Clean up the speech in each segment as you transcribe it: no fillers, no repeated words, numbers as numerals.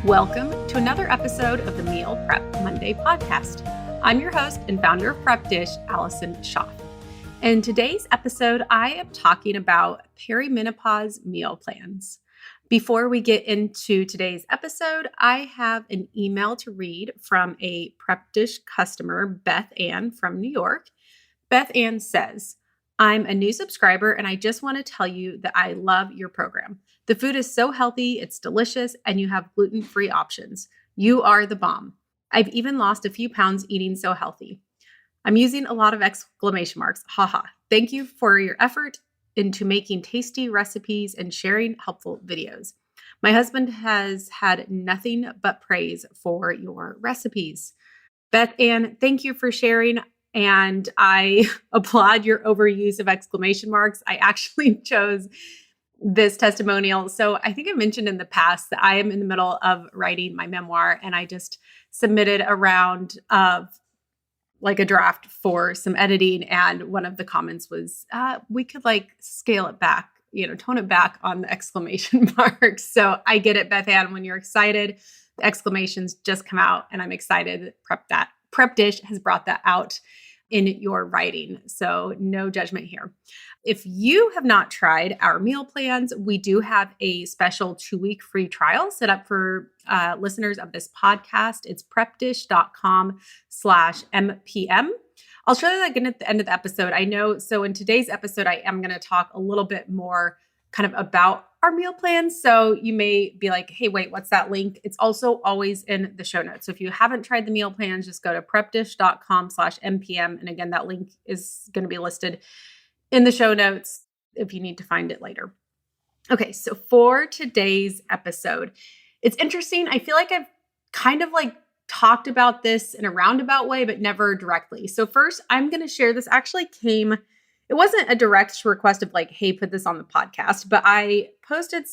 Welcome to another episode of the Meal Prep Monday podcast. I'm your host and founder of Prep Dish, Allison Schaaf. In today's episode, I am talking about perimenopause meal plans. Before we get into today's episode, I have an email to read from a Prep Dish customer, Beth Ann from New York. Beth Ann says, I'm a new subscriber and I just want to tell you that I love your program. The food is so healthy, it's delicious, and you have gluten-free options. You are the bomb. I've even lost a few pounds eating so healthy. I'm using a lot of exclamation marks. Haha. Thank you for your effort into making tasty recipes and sharing helpful videos. My husband has had nothing but praise for your recipes. Beth Ann, thank you for sharing. And I applaud your overuse of exclamation marks. I actually chose this testimonial. So I think I mentioned in the past that I am in the middle of writing my memoir, and I just submitted a round of like a draft for some editing. And one of the comments was, we could like scale it back, tone it back on the exclamation marks. So I get it, Beth Ann, when you're excited, the exclamations just come out, and I'm excited that Prep Dish has brought that out in your writing. So no judgment here. If you have not tried our meal plans, we do have a special 2-week free trial set up for listeners of this podcast. It's prepdish.com/MPM. I'll show you that again at the end of the episode. I know. So in today's episode, I am going to talk a little bit more kind of about our meal plans. So you may be like, hey, wait, what's that link? It's also always in the show notes. So if you haven't tried the meal plans, just go to prepdish.com/MPM. And again, that link is going to be listed in the show notes if you need to find it later. Okay, so for today's episode, it's interesting. I feel like I've kind of like talked about this in a roundabout way, but never directly. So first, I'm going to share this actually it wasn't a direct request of like, hey, put this on the podcast, but I posted a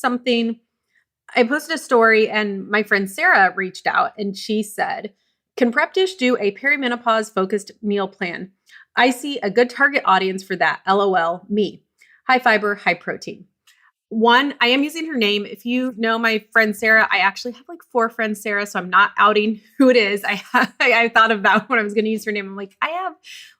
story, and my friend Sarah reached out and she said, can Prep Dish do a perimenopause focused meal plan? I see a good target audience for that. LOL, me. High fiber, high protein. One, I am using her name. If you know my friend Sarah, I actually have like 4 friends, Sarah, so I'm not outing who it is. I thought about when I was going to use her name. I'm like, I have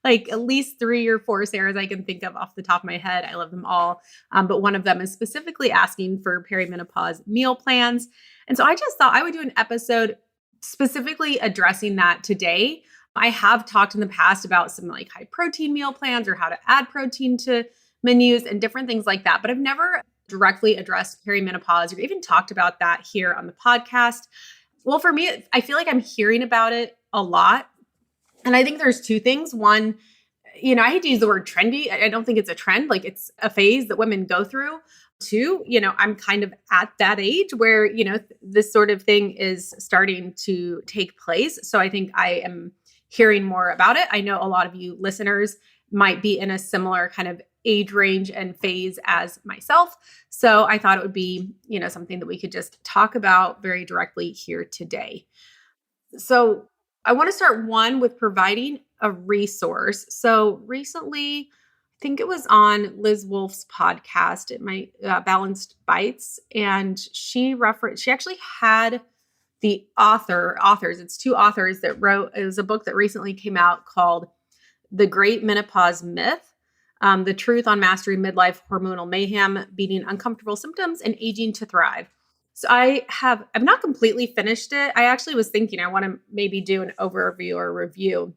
like at least 3 or 4 Sarahs I can think of off the top of my head. I love them all. But one of them is specifically asking for perimenopause meal plans. And so I just thought I would do an episode specifically addressing that today. I have talked in the past about some like high protein meal plans or how to add protein to menus and different things like that, but I've never directly addressed perimenopause or even talked about that here on the podcast. Well, for me, I feel like I'm hearing about it a lot. And I think there's 2 things. One, I hate to use the word trendy. I don't think it's a trend. Like it's a phase that women go through. 2, I'm kind of at that age where, this sort of thing is starting to take place. So I think I am hearing more about it. I know a lot of you listeners might be in a similar kind of age range and phase as myself. So I thought it would be, something that we could just talk about very directly here today. So I want to start with providing a resource. So recently, I think it was on Liz Wolfe's podcast, it might Balanced Bites, and she actually had the authors, it's 2 authors that wrote, it was a book that recently came out called The Great Menopause Myth, The Truth on Mastering Midlife Hormonal Mayhem, Beating Uncomfortable Symptoms and Aging to Thrive. So I've not completely finished it. I actually was thinking I want to maybe do an overview or review.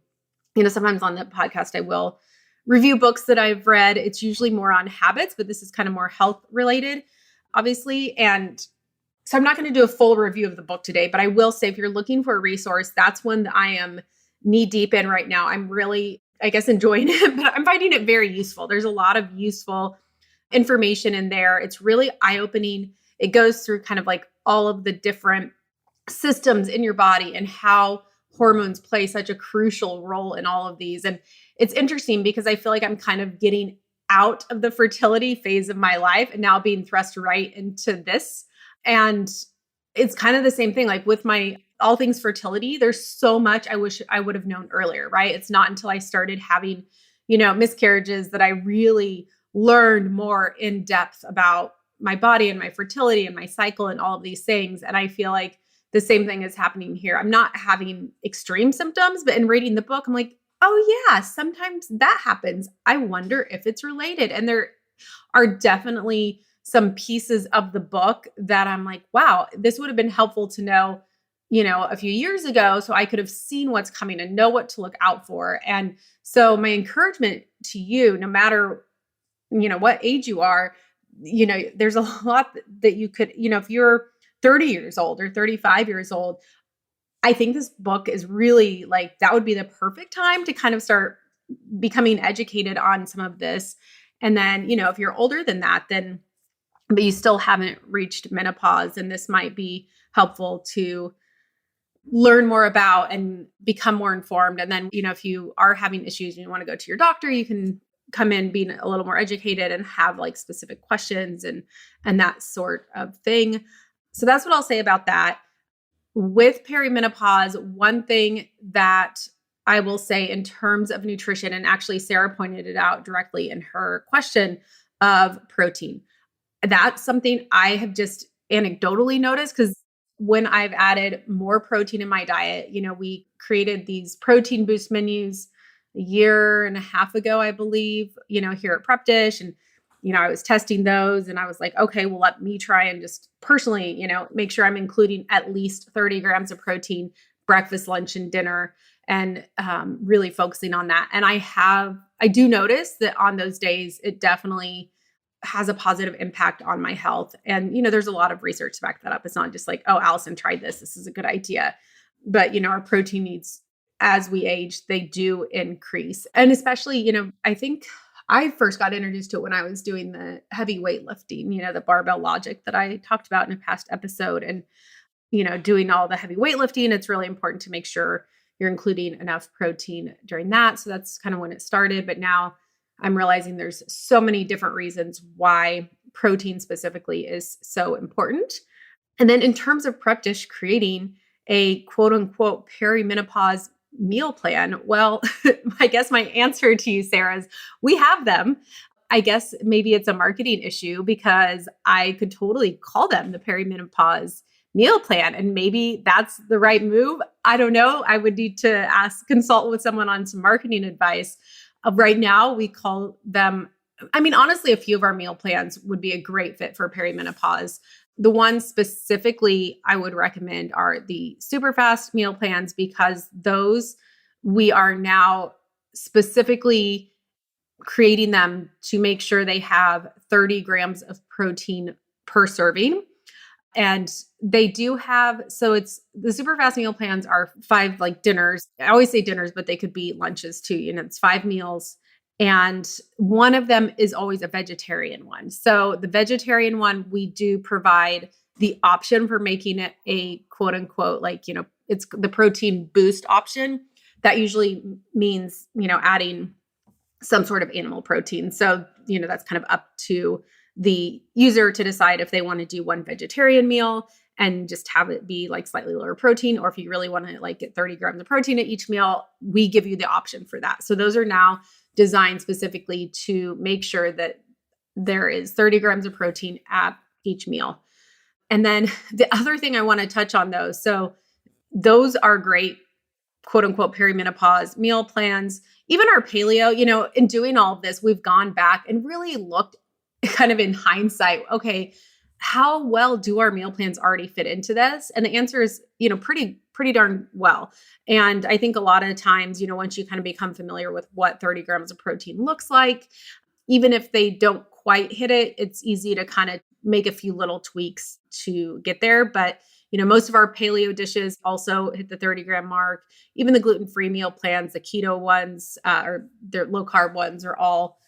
Sometimes on the podcast, I will review books that I've read. It's usually more on habits, but this is kind of more health related, obviously. And so I'm not going to do a full review of the book today, but I will say if you're looking for a resource, that's one that I am knee deep in right now. I'm really, enjoying it, but I'm finding it very useful. There's a lot of useful information in there. It's really eye-opening. It goes through kind of like all of the different systems in your body and how hormones play such a crucial role in all of these. And it's interesting because I feel like I'm kind of getting out of the fertility phase of my life and now being thrust right into this. And it's kind of the same thing, like with my all things fertility, there's so much I wish I would have known earlier, right? It's not until I started having, miscarriages that I really learned more in depth about my body and my fertility and my cycle and all of these things. And I feel like the same thing is happening here. I'm not having extreme symptoms, but in reading the book, I'm like, oh yeah, sometimes that happens. I wonder if it's related. And there are definitely some pieces of the book that I'm like, wow, this would have been helpful to know, a few years ago, so I could have seen what's coming and know what to look out for. And so my encouragement to you, no matter, what age you are, there's a lot that you could, if you're 30 years old or 35 years old, I think this book is really like, that would be the perfect time to kind of start becoming educated on some of this. And then, if you're older than that, then, but you still haven't reached menopause, and this might be helpful to learn more about and become more informed. And then, if you are having issues and you want to go to your doctor, you can come in being a little more educated and have like specific questions and that sort of thing. So that's what I'll say about that. With perimenopause, one thing that I will say in terms of nutrition, and actually Sarah pointed it out directly in her question of protein. That's something I have just anecdotally noticed, because when I've added more protein in my diet, we created these protein boost menus a year and a half ago, I believe, here at Prep Dish. And, I was testing those and I was like, okay, well, let me try and just personally, make sure I'm including at least 30 grams of protein, breakfast, lunch, and dinner, and really focusing on that. And I do notice that on those days, it definitely has a positive impact on my health. And, there's a lot of research to back that up. It's not just like, oh, Allison tried this. This is a good idea. But, our protein needs as we age, they do increase. And especially, I think I first got introduced to it when I was doing the heavy weightlifting, the barbell logic that I talked about in a past episode. And, doing all the heavy weightlifting, it's really important to make sure you're including enough protein during that. So that's kind of when it started. But now I'm realizing there's so many different reasons why protein specifically is so important. And then in terms of Prep Dish creating a quote unquote perimenopause meal plan, well, I guess my answer to you, Sarah, is we have them. I guess maybe it's a marketing issue, because I could totally call them the perimenopause meal plan. And maybe that's the right move. I don't know. I would need to consult with someone on some marketing advice. Right now, we call them, honestly, a few of our meal plans would be a great fit for perimenopause. The ones specifically I would recommend are the super fast meal plans, because those we are now specifically creating them to make sure they have 30 grams of protein per serving. And they do have, so it's the super fast meal plans are 5 like dinners. I always say dinners, but they could be lunches too. It's 5 meals. And one of them is always a vegetarian one. So the vegetarian one, we do provide the option for making it a quote unquote, it's the protein boost option. That usually means, adding some sort of animal protein. So, that's kind of up to the user to decide if they want to do one vegetarian meal and just have it be like slightly lower protein, or if you really want to get 30 grams of protein at each meal, we give you the option for that. So those are now designed specifically to make sure that there is 30 grams of protein at each meal. And then the other thing I want to touch on those. So those are great, quote unquote, perimenopause meal plans. Even our paleo, in doing all of this, we've gone back and really looked kind of in hindsight, okay, how well do our meal plans already fit into this? And the answer is, pretty darn well. And I think a lot of times, once you kind of become familiar with what 30 grams of protein looks like, even if they don't quite hit it, it's easy to kind of make a few little tweaks to get there. But, most of our paleo dishes also hit the 30 gram mark. Even the gluten-free meal plans, the keto ones, or their low carb ones are all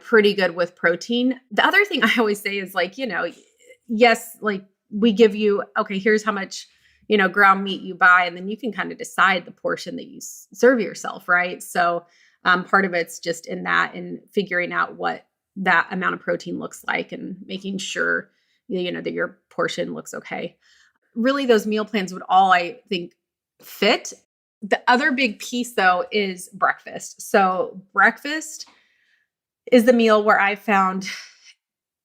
pretty good with protein. The other thing I always say is yes, we give you, okay, here's how much, ground meat you buy, and then you can kind of decide the portion that you serve yourself, right? So part of it's just in that and figuring out what that amount of protein looks like and making sure, that your portion looks okay. Really, those meal plans would all, I think, fit. The other big piece though is breakfast. So breakfast is the meal where I found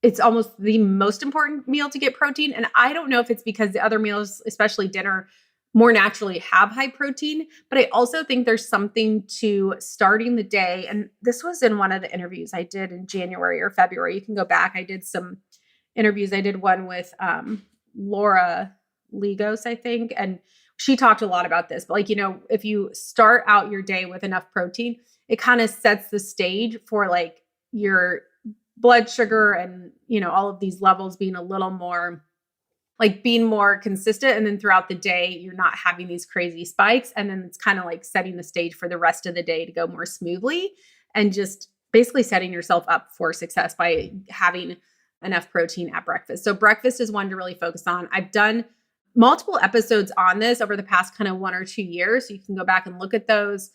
it's almost the most important meal to get protein. And I don't know if it's because the other meals, especially dinner, more naturally have high protein, but I also think there's something to starting the day. And this was in one of the interviews I did in January or February. You can go back. I did some interviews. I did one with Laura Ligos, I think, and she talked a lot about this. But like, if you start out your day with enough protein, it kind of sets the stage for like your blood sugar and, all of these levels being a little more like being more consistent. And then throughout the day, you're not having these crazy spikes. And then it's kind of like setting the stage for the rest of the day to go more smoothly and just basically setting yourself up for success by having enough protein at breakfast. So breakfast is one to really focus on. I've done multiple episodes on this over the past kind of 1 or 2 years. So you can go back and look at those.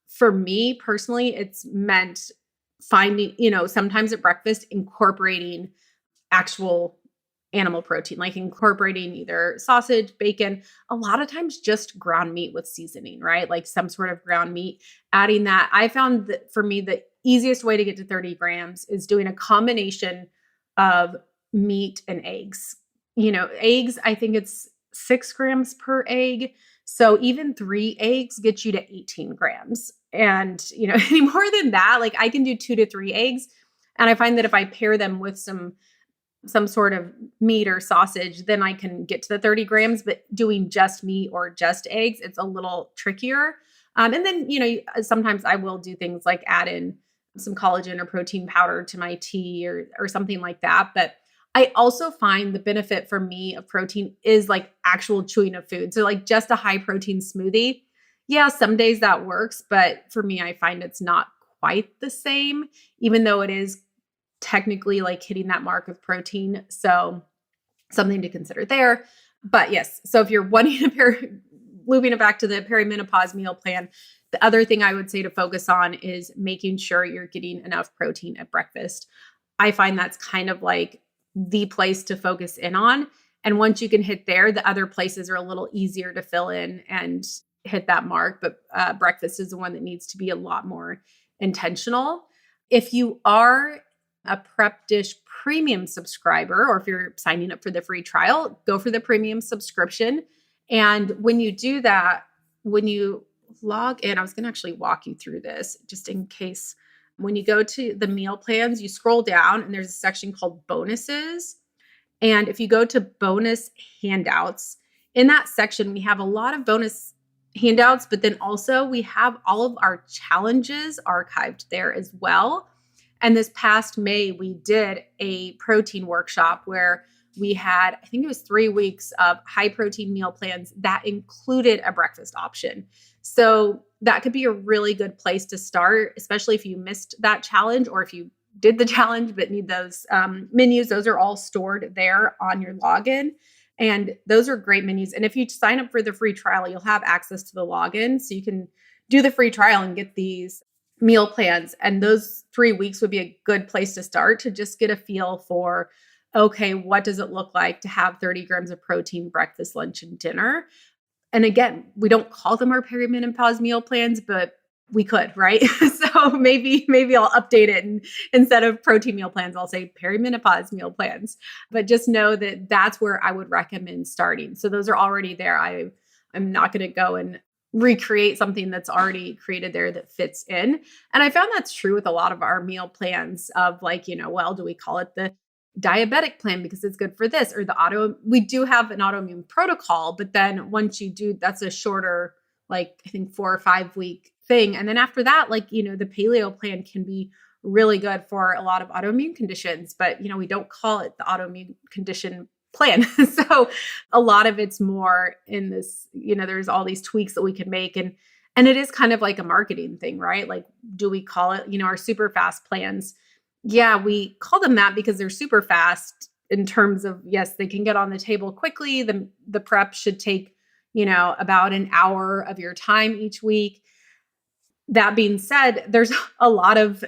For me personally, it's meant finding, sometimes at breakfast, incorporating actual animal protein, like incorporating either sausage, bacon, a lot of times just ground meat with seasoning, right? Like some sort of ground meat, adding that. I found that for me, the easiest way to get to 30 grams is doing a combination of meat and eggs. Eggs, I think it's 6 grams per egg. So even 3 eggs get you to 18 grams. And, any more than that, like I can do 2 to 3 eggs. And I find that if I pair them with some sort of meat or sausage, then I can get to the 30 grams, but doing just meat or just eggs, it's a little trickier. And then, sometimes I will do things like add in some collagen or protein powder to my tea or something like that. But I also find the benefit for me of protein is like actual chewing of food. So like just a high protein smoothie. Yeah, some days that works, but for me, I find it's not quite the same, even though it is technically like hitting that mark of protein. So something to consider there. But yes, so if you're wanting looping it back to the perimenopause meal plan, the other thing I would say to focus on is making sure you're getting enough protein at breakfast. I find that's kind of like the place to focus in on. And once you can hit there, the other places are a little easier to fill in and hit that mark. But breakfast is the one that needs to be a lot more intentional. If you are a Prep Dish premium subscriber, or if you're signing up for the free trial, go for the premium subscription. And when you do that, when you log in, I was going to actually walk you through this just in case. When you go to the meal plans, you scroll down and there's a section called bonuses. And if you go to bonus handouts, in that section, we have a lot of bonus handouts, but then also we have all of our challenges archived there as well. And this past May, we did a protein workshop where we had, I think it was 3 weeks of high protein meal plans that included a breakfast option. So that could be a really good place to start, especially if you missed that challenge or if you did the challenge but need those menus. Those are all stored there on your login. And those are great menus. And if you sign up for the free trial, you'll have access to the login. So you can do the free trial and get these meal plans. And those 3 weeks would be a good place to start to just get a feel for, okay, what does it look like to have 30 grams of protein, breakfast, lunch, and dinner? And again, we don't call them our perimenopause meal plans, but we could, right? So maybe I'll update it, and instead of protein meal plans, I'll say perimenopause meal plans. But just know that that's where I would recommend starting. So those are already there. I'm not going to go and recreate something that's already created there that fits in. And I found that's true with a lot of our meal plans of like, well, do we call it the diabetic plan because it's good for this, or we do have an autoimmune protocol, but then once you do, that's a shorter, like I think 4 or 5 week thing. And then after that, like, the paleo plan can be really good for a lot of autoimmune conditions, but we don't call it the autoimmune condition plan. So a lot of it's more in this, there's all these tweaks that we can make. And it is kind of like a marketing thing, right? Like, do we call it, our super fast plans? Yeah, we call them that because they're super fast in terms of, yes, they can get on the table quickly. The prep should take, about an hour of your time each week. That being said, there's a lot of,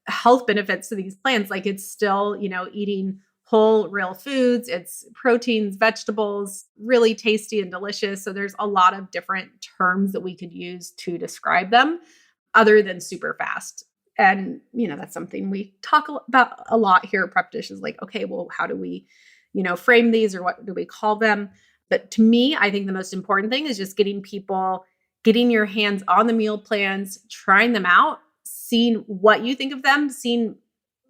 health benefits to these plans. Like it's still, eating whole, real foods. It's proteins, vegetables, really tasty and delicious. So there's a lot of different terms that we could use to describe them other than super fast. And, that's something we talk about a lot here at Prep Dish is like, okay, well, how do we, frame these, or what do we call them? But to me, I think the most important thing is just getting your hands on the meal plans, trying them out, seeing what you think of them, seeing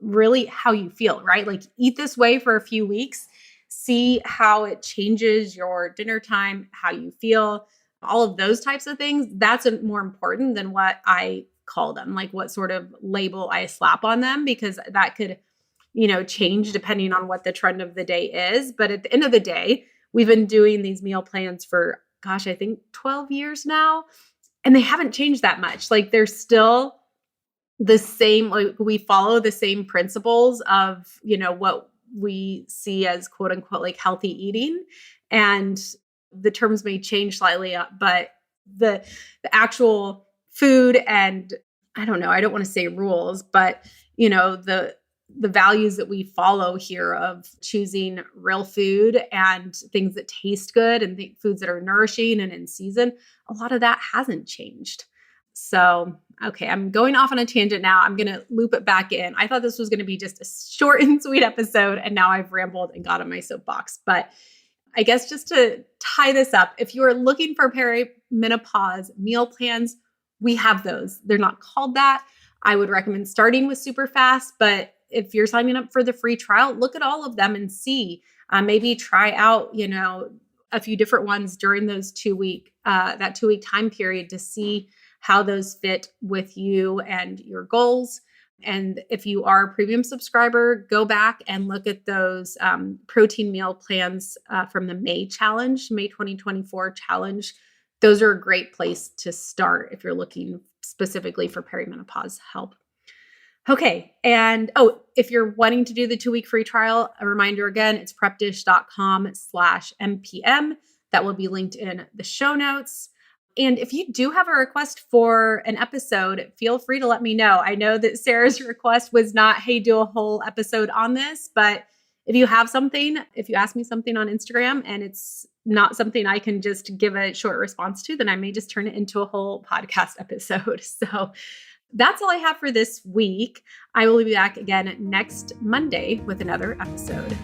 really how you feel, right? Like, eat this way for a few weeks, see how it changes your dinner time, how you feel, all of those types of things. That's more important than what I call them, like what sort of label I slap on them, because that could, change depending on what the trend of the day is. But at the end of the day, we've been doing these meal plans for, gosh, I think 12 years now, and they haven't changed that much. Like, they're still the same, like we follow the same principles of, what we see as quote unquote, like healthy eating. And the terms may change slightly, but the actual food, and I don't know, I don't want to say rules, but the values that we follow here of choosing real food and things that taste good and foods that are nourishing and in season, a lot of that hasn't changed. So, okay, I'm going off on a tangent now. I'm going to loop it back in. I thought this was going to be just a short and sweet episode, and now I've rambled and got on my soapbox. But I guess just to tie this up, if you are looking for perimenopause meal plans, we have those. They're not called that. I would recommend starting with Super Fast, but if you're signing up for the free trial, look at all of them and see. Maybe try out, a few different ones during those 2-week, that 2-week time period to see how those fit with you and your goals. And if you are a premium subscriber, go back and look at those protein meal plans from the May 2024 challenge. Those are a great place to start if you're looking specifically for perimenopause help. Okay. And if you're wanting to do the 2-week free trial, a reminder again, it's prepdish.com/MPM. That will be linked in the show notes. And if you do have a request for an episode, feel free to let me know. I know that Sarah's request was not, hey, do a whole episode on this, but if you have something, if you ask me something on Instagram and it's not something I can just give a short response to, then I may just turn it into a whole podcast episode. So that's all I have for this week. I will be back again next Monday with another episode.